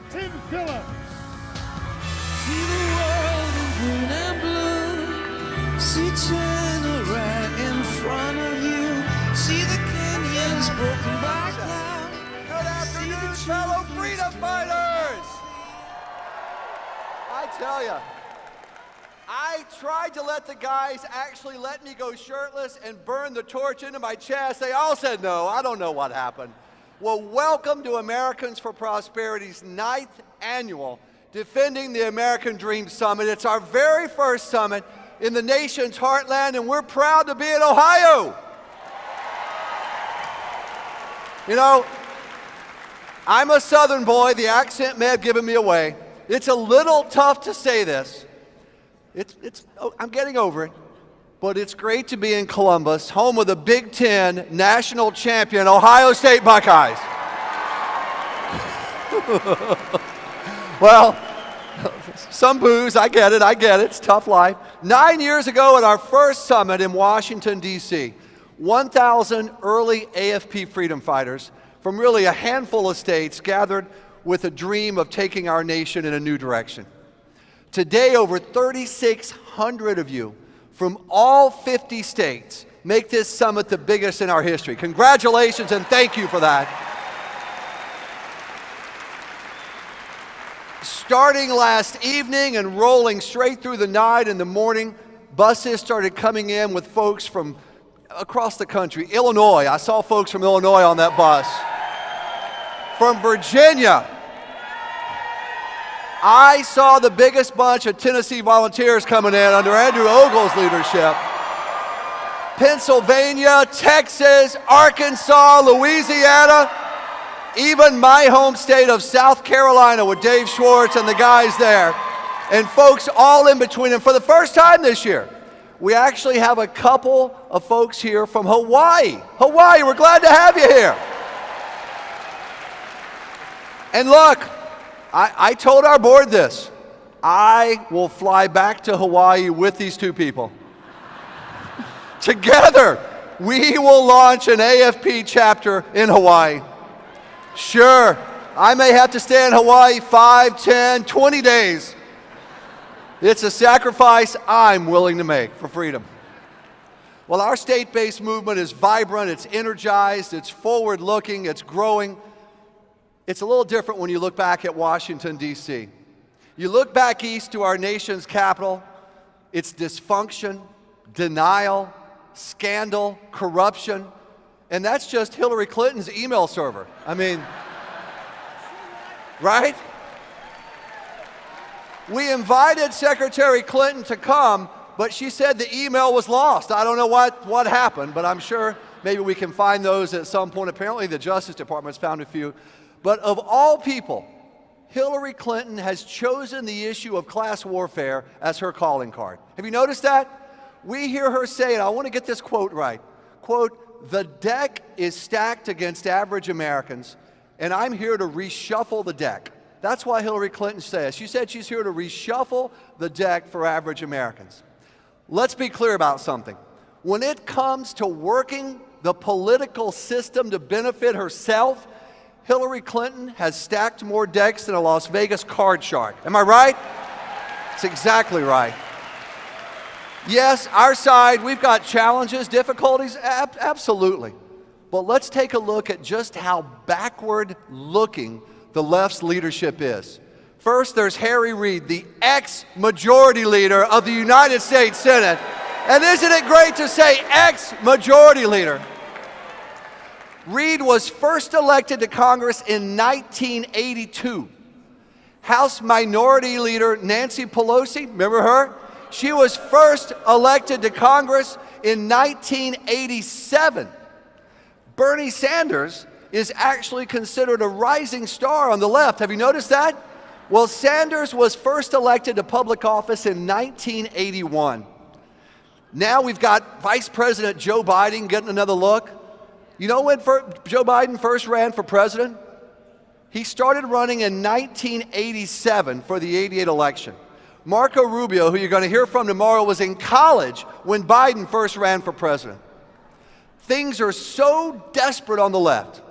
Tim Phillips. See the world in green and blue. See China right in front of you. See the canyons broken by clouds. Good afternoon, fellow freedom fighters! I tell you, I tried to let the guys actually let me go shirtless and burn the torch into my chest. They all said no. I don't know what happened. Well, welcome to Americans for Prosperity's 9th annual Defending the American Dream Summit. It's our very first summit in the nation's heartland, and we're proud to be in Ohio. You know, I'm a Southern boy. The accent may have given me away. It's a little tough to say this. I'm getting over it. But it's great to be in Columbus, home of the Big Ten national champion, Ohio State Buckeyes. Well, some boos, I get it, it's a tough life. 9 years ago at our first summit in Washington, D.C., 1,000 early AFP freedom fighters from really a handful of states gathered with a dream of taking our nation in a new direction. Today, over 3,600 of you from all 50 states make this summit the biggest in our history. Congratulations and thank you for that. Starting last evening and rolling straight through the night and the morning, buses started coming in with folks from across the country. Illinois, I saw folks from Illinois on that bus. From Virginia, I saw the biggest bunch of Tennessee volunteers coming in under Andrew Ogle's leadership. Pennsylvania, Texas, Arkansas, Louisiana, even my home state of South Carolina with Dave Schwartz and the guys there, and folks all in between. And for the first time this year, we actually have a couple of folks here from Hawaii. Hawaii, we're glad to have you here. And look, I told our board this. I will fly back to Hawaii with these two people. Together, we will launch an AFP chapter in Hawaii. Sure, I may have to stay in Hawaii 5, 10, 20 days. It's a sacrifice I'm willing to make for freedom. Well, our state-based movement is vibrant, it's energized, it's forward-looking, it's growing. It's a little different when you look back at Washington, D.C. You look back east to our nation's capital, it's dysfunction, denial, scandal, corruption, and that's just Hillary Clinton's email server. I mean, right? We invited Secretary Clinton to come, but she said the email was lost. I don't know what happened, but I'm sure maybe we can find those at some point. Apparently the Justice Department's found a few. But of all people, Hillary Clinton has chosen the issue of class warfare as her calling card. Have you noticed that? We hear her say, and I want to get this quote right, quote, "The deck is stacked against average Americans, and I'm here to reshuffle the deck." That's why Hillary Clinton says. She said she's here to reshuffle the deck for average Americans. Let's be clear about something. When it comes to working the political system to benefit herself, Hillary Clinton has stacked more decks than a Las Vegas card shark. Am I right? That's exactly right. Yes, our side, we've got challenges, difficulties, absolutely. But let's take a look at just how backward looking the left's leadership is. First, there's Harry Reid, the ex-majority leader of the United States Senate. And isn't it great to say ex-majority leader? Reid was first elected to Congress in 1982. House Minority Leader Nancy Pelosi, remember her? She was first elected to Congress in 1987. Bernie Sanders is actually considered a rising star on the left. Have you noticed that? Well, Sanders was first elected to public office in 1981. Now we've got Vice President Joe Biden getting another look. You know when Joe Biden first ran for president? He started running in 1987 for the '88 election. Marco Rubio, who you're going to hear from tomorrow, was in college when Biden first ran for president. Things are so desperate on the left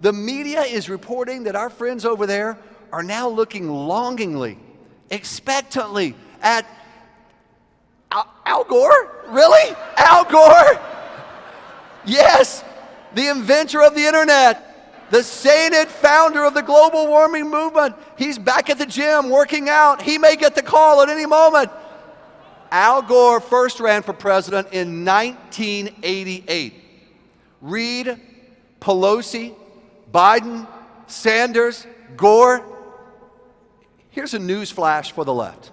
The media is reporting that our friends over there are now looking longingly, expectantly at Al Gore? Really? Al Gore? Yes, the inventor of the internet, the sainted founder of the global warming movement. He's back at the gym working out. He may get the call at any moment. Al Gore first ran for president in 1988. Reid, Pelosi, Biden, Sanders, Gore. Here's a news flash for the left.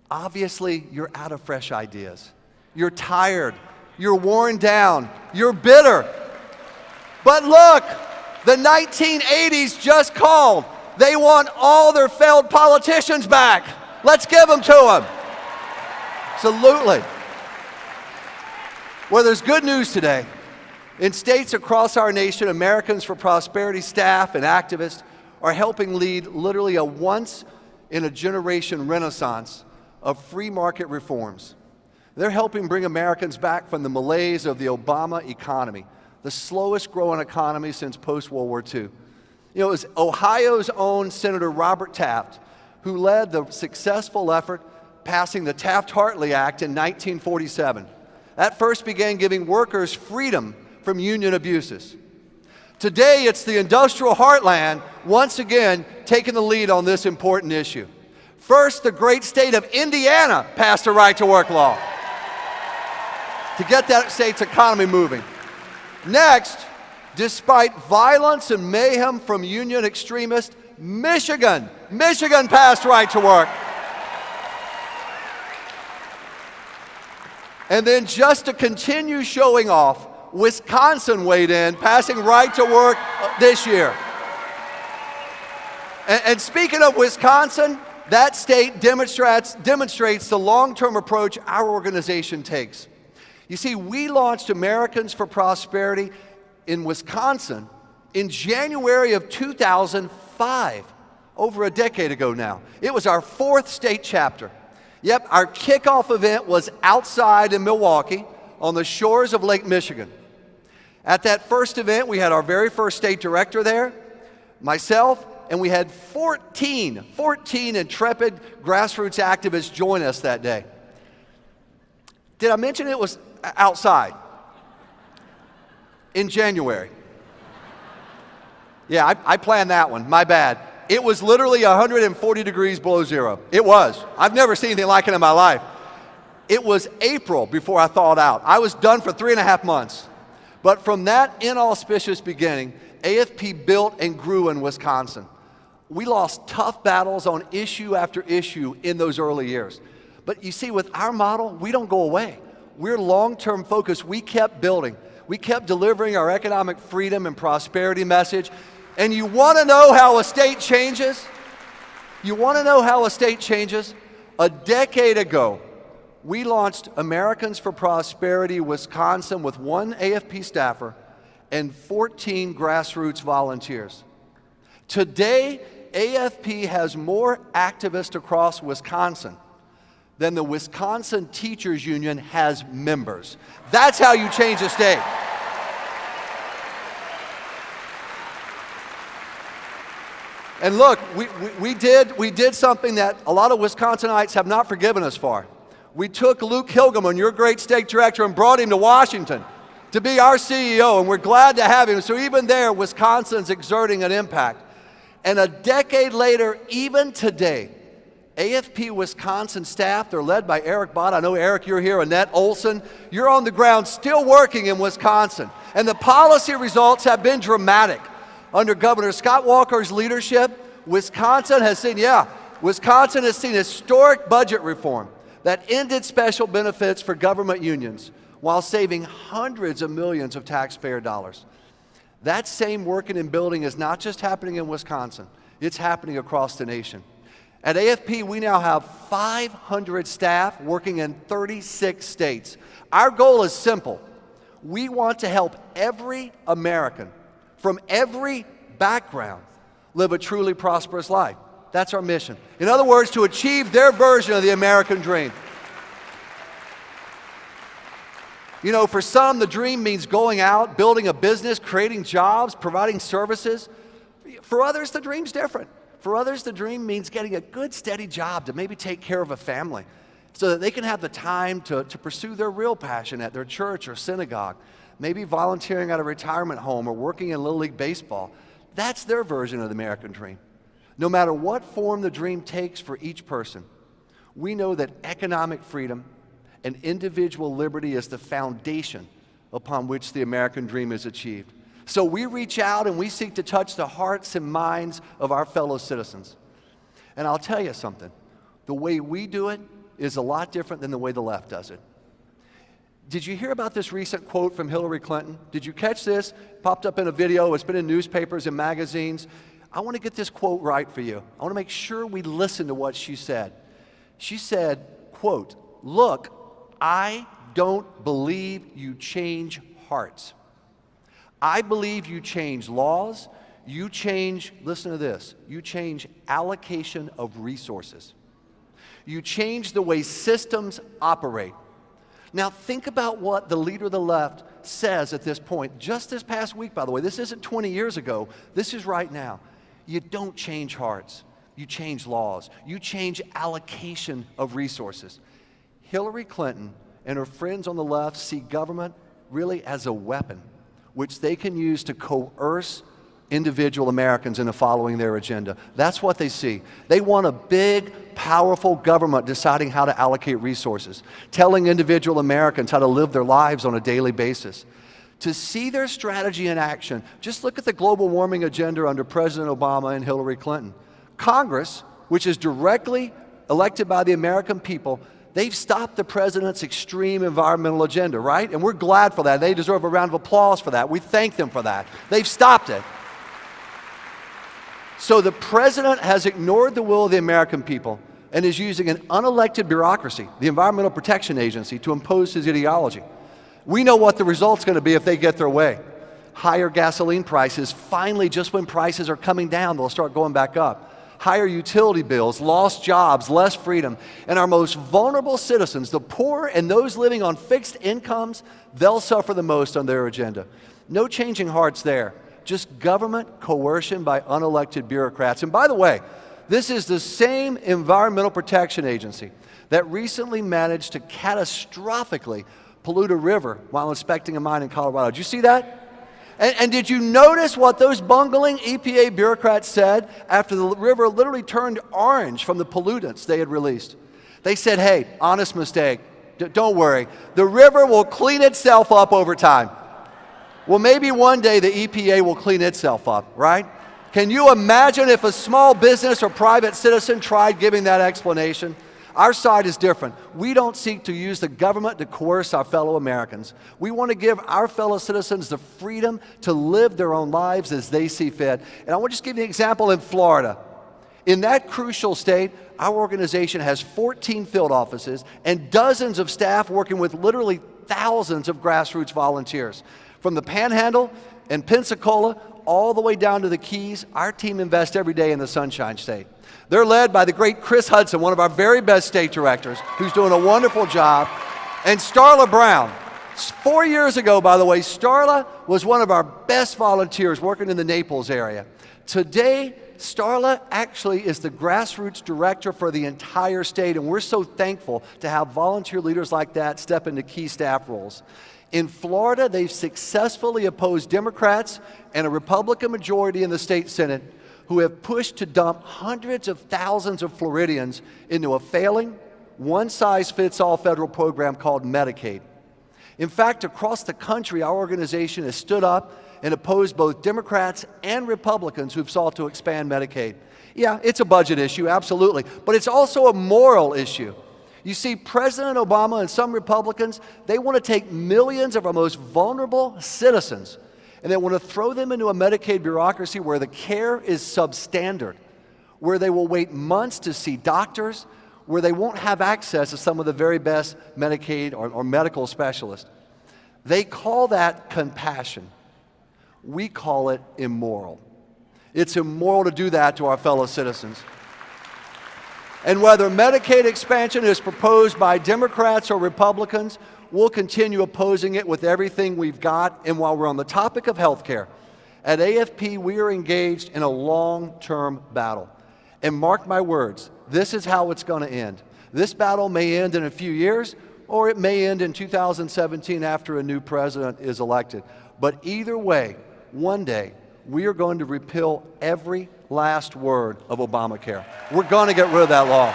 Obviously, you're out of fresh ideas. You're tired. You're worn down. You're bitter. But look, the 1980s just called. They want all their failed politicians back. Let's give them to them. Absolutely. Well, there's good news today. In states across our nation, Americans for Prosperity staff and activists are helping lead literally a once-in-a-generation renaissance of free market reforms. They're helping bring Americans back from the malaise of the Obama economy, the slowest growing economy since post-World War II. It was Ohio's own Senator Robert Taft who led the successful effort passing the Taft-Hartley Act in 1947. That first began giving workers freedom from union abuses. Today, it's the industrial heartland once again taking the lead on this important issue. First, the great state of Indiana passed a right-to-work law to get that state's economy moving. Next, despite violence and mayhem from union extremists, Michigan passed right-to-work. And then just to continue showing off, Wisconsin weighed in, passing right to work this year. And speaking of Wisconsin, that state demonstrates the long-term approach our organization takes. You see, we launched Americans for Prosperity in Wisconsin in January of 2005, over a decade ago now. It was our 4th state chapter. Yep, our kickoff event was outside in Milwaukee on the shores of Lake Michigan. At that first event, we had our very first state director there, myself, and we had 14 intrepid grassroots activists join us that day. Did I mention it was outside in January? Yeah, I planned that one, my bad. It was literally 140 degrees below zero. It was. I've never seen anything like it in my life. It was April before I thawed out. I was done for 3.5 months. But from that inauspicious beginning, AFP built and grew in Wisconsin. We lost tough battles on issue after issue in those early years. But you see, with our model, we don't go away. We're long-term focused. We kept building. We kept delivering our economic freedom and prosperity message. And you want to know how a state changes? You want to know how a state changes? A decade ago, we launched Americans for Prosperity Wisconsin with 1 AFP staffer and 14 grassroots volunteers. Today, AFP has more activists across Wisconsin than the Wisconsin Teachers Union has members. That's how you change a state. And look, we did something that a lot of Wisconsinites have not forgiven us for. We took Luke Hilgeman, your great state director, and brought him to Washington to be our CEO, and we're glad to have him. So even there, Wisconsin's exerting an impact. And a decade later, even today, AFP Wisconsin staff, they're led by Eric Bott. I know, Eric, you're here. Annette Olson, you're on the ground still working in Wisconsin. And the policy results have been dramatic. Under Governor Scott Walker's leadership, Wisconsin has seen historic budget reform that ended special benefits for government unions while saving hundreds of millions of taxpayer dollars. That same working and building is not just happening in Wisconsin, it's happening across the nation. At AFP, we now have 500 staff working in 36 states. Our goal is simple. We want to help every American from every background live a truly prosperous life. That's our mission. In other words, to achieve their version of the American dream. You know, for some, the dream means going out, building a business, creating jobs, providing services. For others, the dream's different. For others, the dream means getting a good, steady job to maybe take care of a family so that they can have the time to pursue their real passion at their church or synagogue, maybe volunteering at a retirement home or working in Little League Baseball. That's their version of the American dream. No matter what form the dream takes for each person, we know that economic freedom and individual liberty is the foundation upon which the American dream is achieved. So we reach out and we seek to touch the hearts and minds of our fellow citizens. And I'll tell you something, the way we do it is a lot different than the way the left does it. Did you hear about this recent quote from Hillary Clinton? Did you catch this? Popped up in a video, it's been in newspapers and magazines. I want to get this quote right for you. I want to make sure we listen to what she said. She said, quote, "Look, I don't believe you change hearts. I believe you change laws, you change, listen to this, you change allocation of resources. You change the way systems operate." Now think about what the leader of the left says at this point, just this past week, by the way. This isn't 20 years ago, this is right now. You don't change hearts, you change laws, you change allocation of resources. Hillary Clinton and her friends on the left see government really as a weapon which they can use to coerce individual Americans into following their agenda. That's what they see. They want a big, powerful government deciding how to allocate resources, telling individual Americans how to live their lives on a daily basis. To see their strategy in action, just look at the global warming agenda under President Obama and Hillary Clinton. Congress, which is directly elected by the American people, they've stopped the president's extreme environmental agenda, right? And we're glad for that. They deserve a round of applause for that. We thank them for that. They've stopped it. So the president has ignored the will of the American people and is using an unelected bureaucracy, the Environmental Protection Agency, to impose his ideology. We know what the result's going to be if they get their way. Higher gasoline prices. Finally, just when prices are coming down, they'll start going back up. Higher utility bills, lost jobs, less freedom. And our most vulnerable citizens, the poor and those living on fixed incomes, they'll suffer the most on their agenda. No changing hearts there. Just government coercion by unelected bureaucrats. And by the way, this is the same Environmental Protection Agency that recently managed to catastrophically pollute a river while inspecting a mine in Colorado. Did you see that? And did you notice what those bungling EPA bureaucrats said after the river literally turned orange from the pollutants they had released? They said, hey, honest mistake, don't worry. The river will clean itself up over time. Well, maybe one day the EPA will clean itself up, right? Can you imagine if a small business or private citizen tried giving that explanation? Our side is different. We don't seek to use the government to coerce our fellow Americans. We want to give our fellow citizens the freedom to live their own lives as they see fit. And I want to just give you an example in Florida. In that crucial state, our organization has 14 field offices and dozens of staff working with literally thousands of grassroots volunteers. From the Panhandle and Pensacola all the way down to the Keys, our team invests every day in the Sunshine State. They're led by the great Chris Hudson, one of our very best state directors, who's doing a wonderful job, and Starla Brown. 4 years ago, by the way, Starla was one of our best volunteers working in the Naples area. Today, Starla actually is the grassroots director for the entire state, and we're so thankful to have volunteer leaders like that step into key staff roles. In Florida, they've successfully opposed Democrats and a Republican majority in the state Senate who have pushed to dump hundreds of thousands of Floridians into a failing, one-size-fits-all federal program called Medicaid. In fact, across the country, our organization has stood up and opposed both Democrats and Republicans who've sought to expand Medicaid. Yeah, it's a budget issue, absolutely, but it's also a moral issue. You see, President Obama and some Republicans, they want to take millions of our most vulnerable citizens and they want to throw them into a Medicaid bureaucracy where the care is substandard, where they will wait months to see doctors, where they won't have access to some of the very best Medicaid or medical specialists. They call that compassion. We call it immoral. It's immoral to do that to our fellow citizens. And whether Medicaid expansion is proposed by Democrats or Republicans, we'll continue opposing it with everything we've got. And while we're on the topic of health care, at AFP, we are engaged in a long-term battle. And mark my words, this is how it's going to end. This battle may end in a few years, or it may end in 2017 after a new president is elected. But either way, one day, we are going to repeal every last word of Obamacare. We're going to get rid of that law.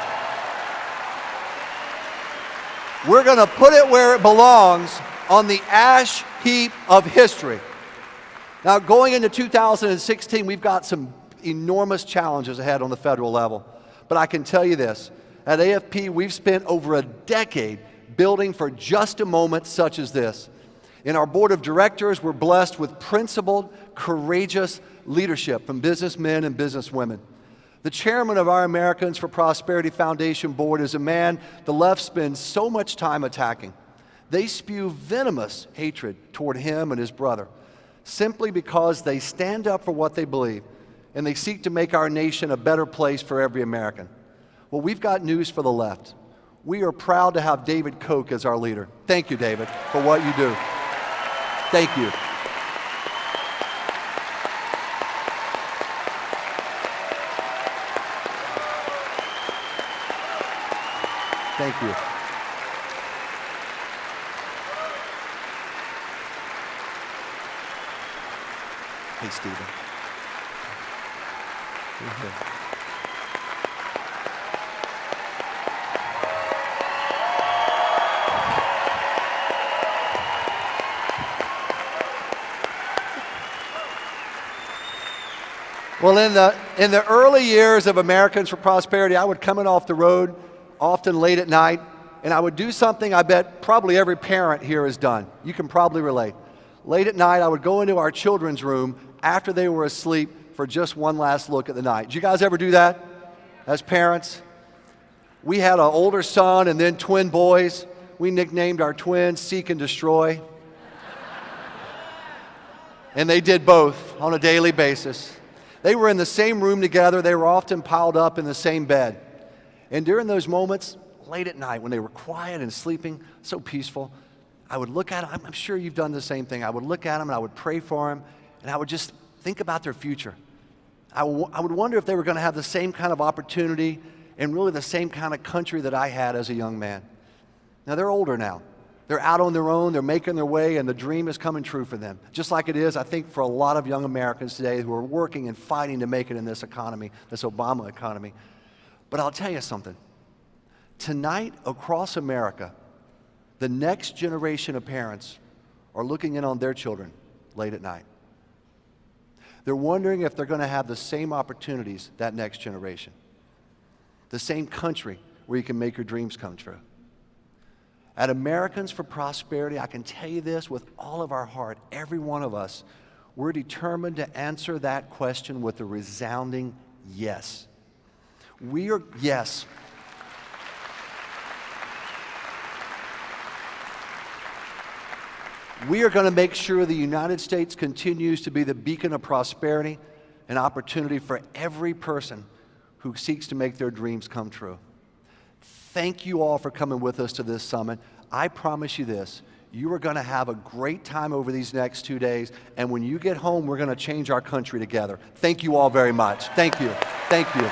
We're going to put it where it belongs, on the ash heap of history. Now, going into 2016, we've got some enormous challenges ahead on the federal level. But I can tell you this, at AFP, we've spent over a decade building for just a moment such as this. In our board of directors, we're blessed with principled, courageous leadership from businessmen and businesswomen. The chairman of our Americans for Prosperity Foundation board is a man the left spends so much time attacking. They spew venomous hatred toward him and his brother, simply because they stand up for what they believe, and they seek to make our nation a better place for every American. Well, we've got news for the left. We are proud to have David Koch as our leader. Thank you, David, for what you do. Thank you. Thank you. Hey, Stephen. Well, in the early years of Americans for Prosperity, I would come in off the road, often late at night, and I would do something I bet probably every parent here has done. You can probably relate. Late at night, I would go into our children's room after they were asleep for just one last look at the night. Did you guys ever do that as parents? We had an older son and then twin boys. We nicknamed our twins Seek and Destroy. And they did both on a daily basis. They were in the same room together. They were often piled up in the same bed. And during those moments, late at night, when they were quiet and sleeping, so peaceful, I would look at them. I'm sure you've done the same thing. I would look at them and I would pray for them, and I would just think about their future. I would wonder if they were going to have the same kind of opportunity and really the same kind of country that I had as a young man. Now, they're older now. They're out on their own, they're making their way, and the dream is coming true for them. Just like it is, I think, for a lot of young Americans today who are working and fighting to make it in this economy, this Obama economy. But I'll tell you something. Tonight, across America, the next generation of parents are looking in on their children late at night. They're wondering if they're going to have the same opportunities, that next generation. The same country where you can make your dreams come true. At Americans for Prosperity, I can tell you this with all of our heart, every one of us, we're determined to answer that question with a resounding yes. Yes. We are going to make sure the United States continues to be the beacon of prosperity and opportunity for every person who seeks to make their dreams come true. Thank you all for coming with us to this summit. I promise you this, you are going to have a great time over these next 2 days, and when you get home, we're going to change our country together. Thank you all very much. Thank you. Thank you.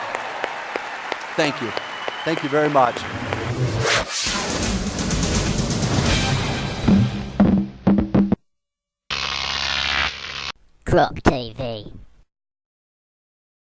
Thank you. Thank you very much. Croc TV.